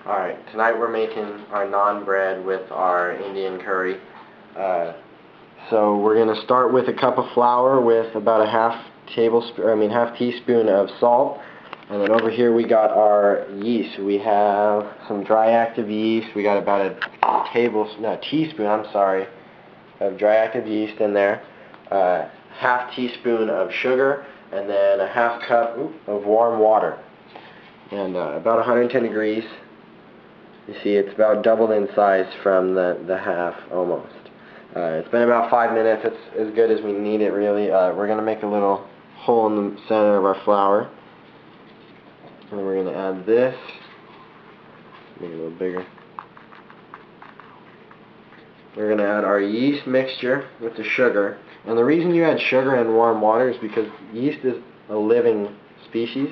Alright, tonight we're making our naan bread with our Indian curry. So we're going to start with a cup of flour with about a half teaspoon of salt. And then over here we got our yeast. We have some dry active yeast. We got about a teaspoon of dry active yeast in there. Half teaspoon of sugar, and then a half cup of warm water. And about 110 degrees. You see, it's about doubled in size from the half, almost. It's been about 5 minutes. It's as good as we need it, really. We're going to make a little hole in the center of our flour. And we're going to add this. Make it a little bigger. We're going to add our yeast mixture with the sugar. And the reason you add sugar in warm water is because yeast is a living species.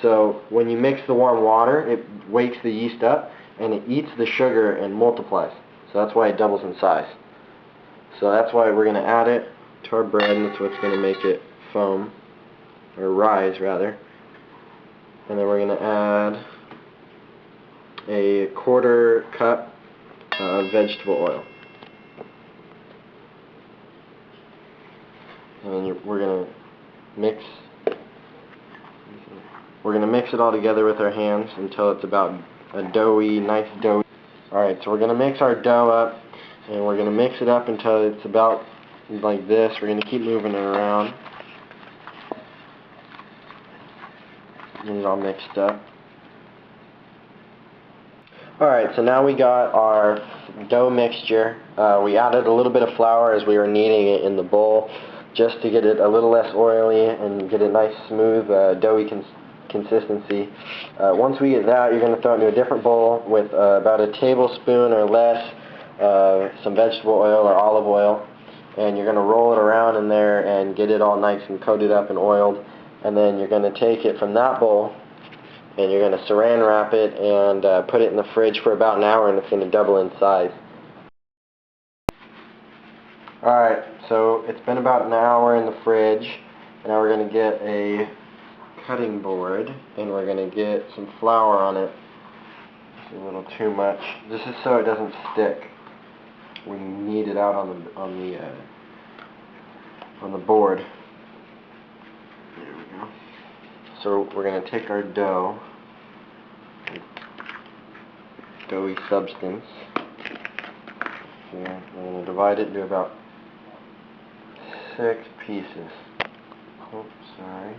So when you mix the warm water, it wakes the yeast up and it eats the sugar and multiplies. So that's why it doubles in size. So that's why we're going to add it to our bread, and that's what's going to make it foam, or rise rather. And then we're going to add a 1/4 cup of vegetable oil. And then we're going to mix it all together with our hands until it's about a nice doughy. Alright, so we're going to mix our dough up, and we're going to mix it up until it's about like this. We're going to keep moving it around. Get it all mixed up. Alright, so now we got our dough mixture. We added a little bit of flour as we were kneading it in the bowl, just to get it a little less oily and get a nice smooth doughy consistency. Once we get that, you're going to throw it into a different bowl with about a tablespoon or less of some vegetable oil or olive oil, and you're going to roll it around in there and get it all nice and coated up and oiled. And then you're going to take it from that bowl and you're going to saran wrap it and put it in the fridge for about an hour, and it's going to double in size. Alright, so it's been about an hour in the fridge. Now we're going to get a cutting board and we're going to get some flour on it. It's a little too much. This is so it doesn't stick. We knead it out on the board. There we go. So we're going to take our doughy substance here. We're going to divide it into about 6 pieces. Oops, sorry.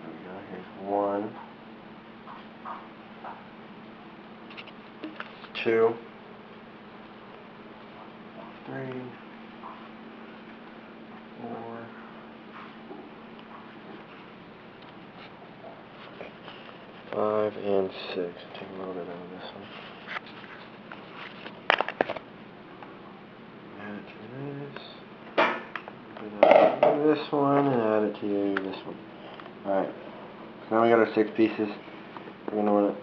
There we go. Here's 1, 2, 3, 4, 5, and 6. Take a little bit out of this one. Add it to this. Add this one, and add it to this one. Alright. So now we got our 6 pieces. We're going to want to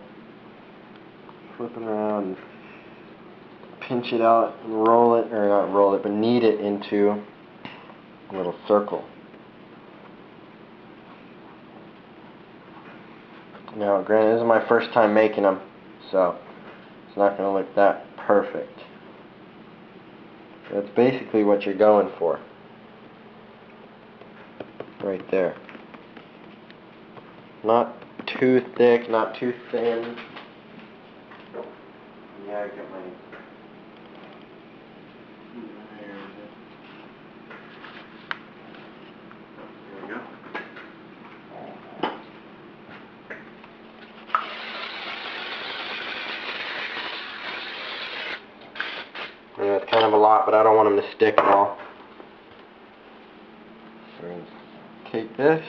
flip it around and pinch it out and roll it, or not roll it, but knead it into a little circle. Now, granted, this is my first time making them, so it's not going to look that perfect. That's basically what you're going for. Right there. Not too thick, not too thin. Yeah, I got my... There we go. Yeah, it's kind of a lot, but I don't want them to stick at all. So we're going to take this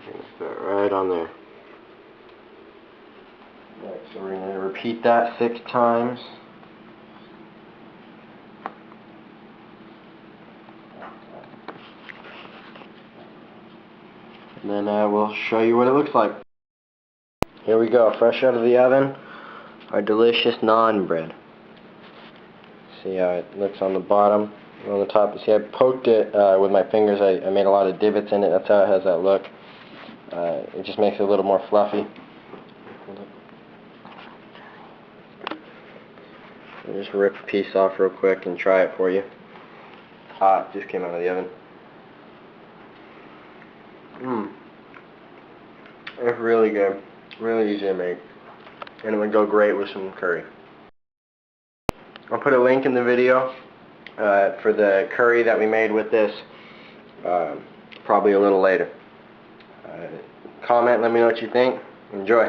and put it right on there. Alright, so we're going to repeat that 6 times. And then we'll show you what it looks like. Here we go, fresh out of the oven, our delicious naan bread. See how it looks on the bottom, on the top. See, I poked it with my fingers. I made a lot of divots in it. That's how it has that look. It just makes it a little more fluffy. just rip a piece off real quick and try it for you. It's hot, just came out of the oven. It's really good, really easy to make, and it would go great with some curry. I'll put a link in the video for the curry that we made with this, probably a little later. Comment, let me know what you think. Enjoy.